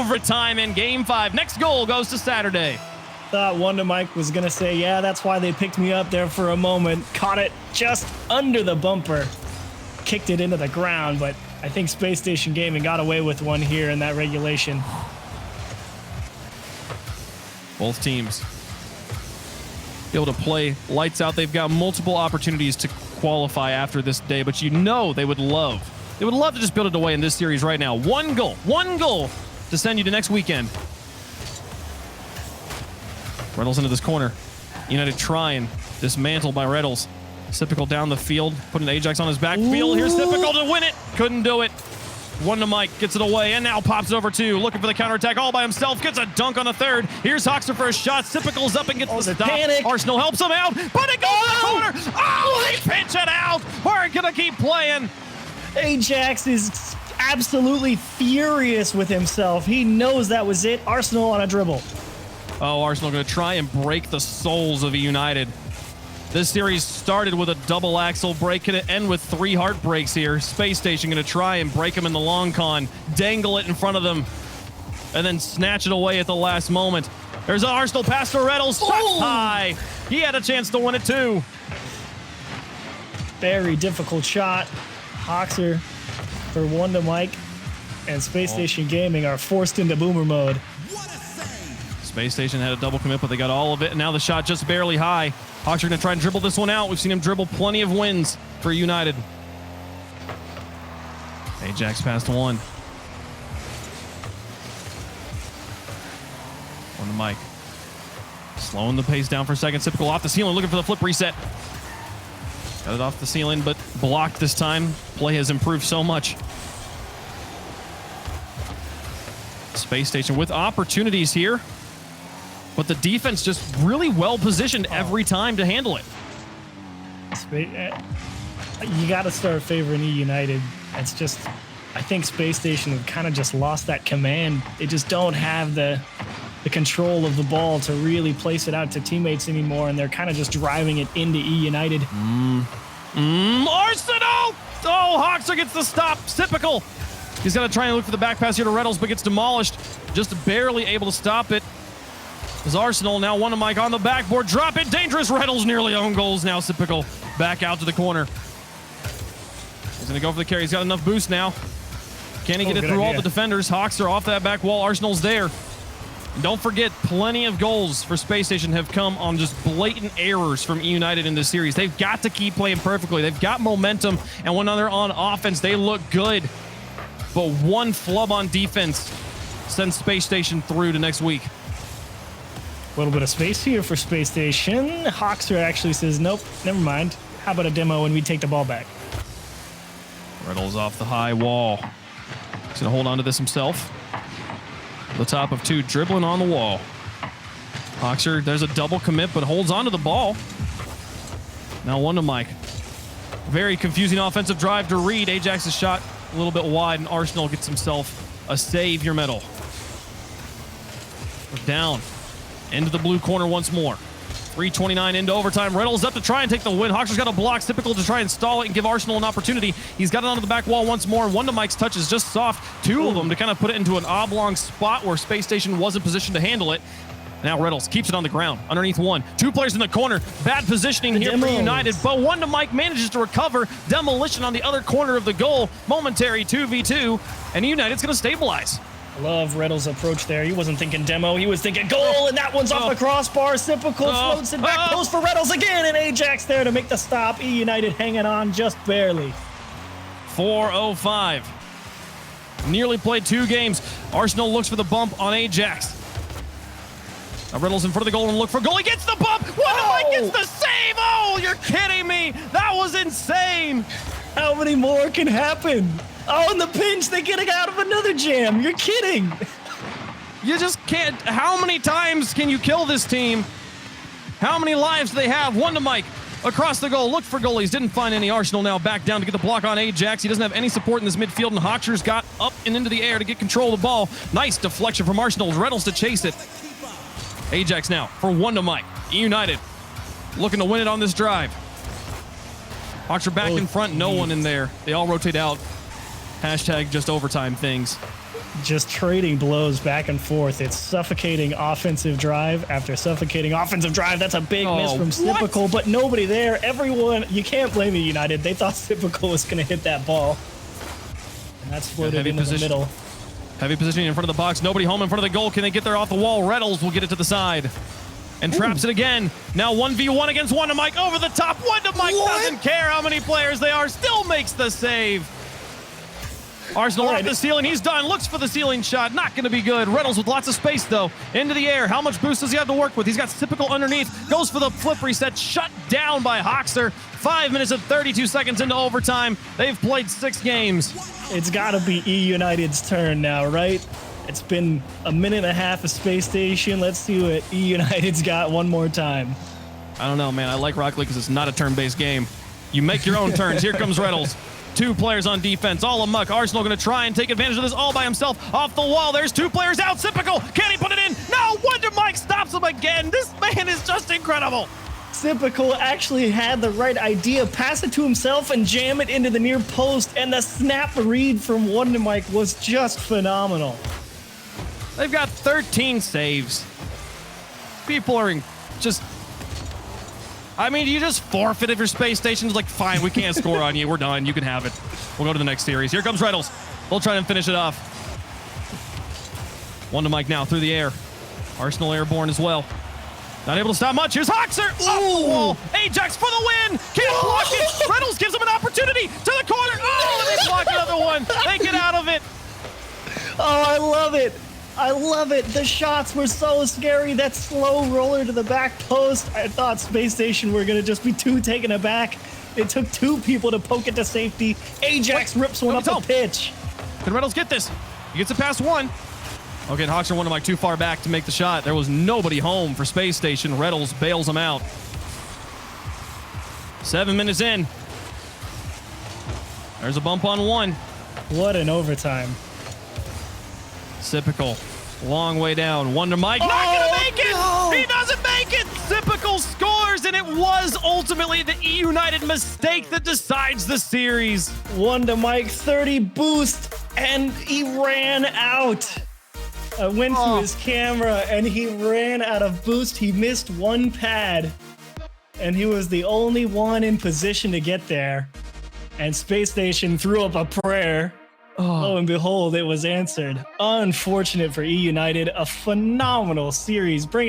overtime in Game 5. Next goal goes to Saturday. Thought Wonder Mike was going to say, yeah, that's why they picked me up there for a moment. Caught it just under the bumper. Kicked it into the ground, but I think Space Station Gaming got away with one here in that regulation. Both teams be able to play lights out. They've got multiple opportunities to qualify after this day, but you know they would love to just build it away in this series right now. One goal to send you to next weekend. Reynolds into this corner. United trying, dismantled by Reynolds. Sypical down the field, putting Ajax on his back field. Here's Sypical to win it. Couldn't do it. One to Mike, gets it away, and now pops it over two. Looking for the counterattack all by himself. Gets a dunk on the third. Here's Hoxer for a shot. Sypical's up and gets the stop. Panic. Arsenal helps him out, but it goes to the corner. Oh, they pinch it out. We're going to keep playing. Ajax is absolutely furious with himself. He knows that was it. Arsenal on a dribble. Oh, Arsenal going to try and break the souls of United. This series started with a double axle break. Can it end with 3 heartbreaks here? Space Station going to try and break him in the long con, dangle it in front of them, and then snatch it away at the last moment. There's an Arsenal pass to Reynolds. High. He had a chance to win it too. Very difficult shot. Hoxer for one to Mike, and Space Station Gaming are forced into boomer mode. Space Station had a double commit, but they got all of it, and now the shot just barely high. Hawks are going to try and dribble this one out. We've seen him dribble plenty of wins for United. Ajax past one. One to Mike. Slowing the pace down for a second. Sypical off the ceiling, looking for the flip reset. Got it off the ceiling, but blocked this time. Play has improved so much. Space Station with opportunities here, but the defense just really well positioned every time to handle it. You got to start favoring E United. It's just, I think Space Station have kind of just lost that command. They just don't have the control of the ball to really place it out to teammates anymore, and they're kind of just driving it into E United. Arsenal! Oh, Hoxer gets the stop. Sypical. He's going to try and look for the back pass here to Reynolds, but gets demolished. Just barely able to stop it. As Arsenal now one to Mike on the backboard. Drop it. Dangerous. Reynolds nearly own goals. Now Sypical back out to the corner. He's going to go for the carry. He's got enough boost now. Can he get it through all the defenders? Hawks are off that back wall. Arsenal's there. And don't forget, plenty of goals for Space Station have come on just blatant errors from E United in this series. They've got to keep playing perfectly. They've got momentum, and when they're on offense, they look good. But one flub on defense sends Space Station through to next week. A little bit of space here for Space Station. Hoxer actually says, nope, never mind. How about a demo when we take the ball back? Reynolds off the high wall. He's going to hold on to this himself. The top of two, dribbling on the wall. Hoxer, there's a double commit, but holds on to the ball. Now one to Mike. Very confusing offensive drive to Reed. Ajax's shot a little bit wide, and Arsenal gets himself a Savior medal. We're down into the blue corner once more. 3:29 into overtime. Reynolds up to try and take the win. Hoxer's got a block. Sypical to try and stall it and give Arsenal an opportunity. He's got it onto the back wall once more. One to Mike's touch is just soft. Two of them to kind of put it into an oblong spot where Space Station wasn't positioned to handle it. Now Reynolds keeps it on the ground underneath one. Two players in the corner. Bad positioning here for United, but one to Mike manages to recover. Demolition on the other corner of the goal. Momentary 2v2, and United's going to stabilize. Love Reynolds' approach there. He wasn't thinking demo. He was thinking goal, and that one's off the crossbar. Sypical floats it back close for Reynolds again, and Ajax there to make the stop. E United hanging on just barely. 4:05. Nearly played 2 games. Arsenal looks for the bump on Ajax. Now Reynolds in front of the goal and look for goal. He gets the bump. Mike gets the save. Oh, you're kidding me. That was insane. How many more can happen? Oh, in the pinch, they get out of another jam. You're kidding. You just can't. How many times can you kill this team? How many lives do they have? One to Mike. Across the goal. Look for goalies. Didn't find any. Arsenal now back down to get the block on Ajax. He doesn't have any support in this midfield, and Hoxer's got up and into the air to get control of the ball. Nice deflection from Arsenal. Reynolds to chase it. Ajax now for one to Mike. United looking to win it on this drive. Hoxer back in front. No one in there. They all rotate out. Hashtag just overtime things. just trading blows back and forth. It's suffocating offensive drive after suffocating offensive drive. That's a big miss from Sypical, but nobody there. Everyone, you can't blame the United. They thought Sypical was going to hit that ball. And that's floated into the middle. Heavy positioning in front of the box. Nobody home in front of the goal. Can they get there off the wall? Reynolds will get it to the side. And traps it again. Now 1v1 against Wondamike over the top. Wondamike doesn't care how many players they are. Still makes the save. Arsenal off the ceiling. He's done. Looks for the ceiling shot. Not going to be good. Reynolds with lots of space, though. Into the air. How much boost does he have to work with? He's got Sypical underneath. Goes for the flip reset. Shut down by Hoxer. 5 minutes and 32 seconds into overtime. They've played 6 games. It's got to be E United's turn now, right? It's been a minute and a half of Space Station. Let's see what E United's got one more time. I don't know, man. I like Rocket League because it's not a turn-based game. You make your own turns. Here comes Reynolds. 2 players on defense, all amuck. Arsenal going to try and take advantage of this all by himself. Off the wall, there's 2 players out. Sypical, can he put it in? No, Wondamike stops him again. This man is just incredible. Sypical actually had the right idea. Pass it to himself and jam it into the near post. And the snap read from Wondamike was just phenomenal. They've got 13 saves. People are just... I mean, you just forfeit if your Space Station's like, fine, we can't score on you. We're done. You can have it. We'll go to the next series. Here comes Reynolds. They'll try and finish it off. Wondamike now through the air. Arsenal airborne as well. Not able to stop much. Here's Hoxer. Off the wall. Ajax for the win. Can't block it. Reynolds gives him an opportunity to the corner. Oh, and they block another one. They get out of it. Oh, I love it. I love it. The shots were so scary. That slow roller to the back post. I thought Space Station were going to just be 2 taken aback. It took 2 people to poke it to safety. Ajax rips one up the pitch. Can Reynolds get this? He gets it past 1. Okay, and Hoxer Wondamike too far back to make the shot. There was nobody home for Space Station. Reynolds bails him out. 7 minutes in. There's a bump on 1. What an overtime. Sypical, long way down. Wondamike, not gonna make it! No. He doesn't make it! Sypical scores, and it was ultimately the E United mistake that decides the series. Wondamike 30 boost, and he ran out. I went to his camera, and he ran out of boost. He missed 1 pad, and he was the only one in position to get there. And Space Station threw up a prayer. Lo and behold, it was answered. Unfortunate for E United. A phenomenal series.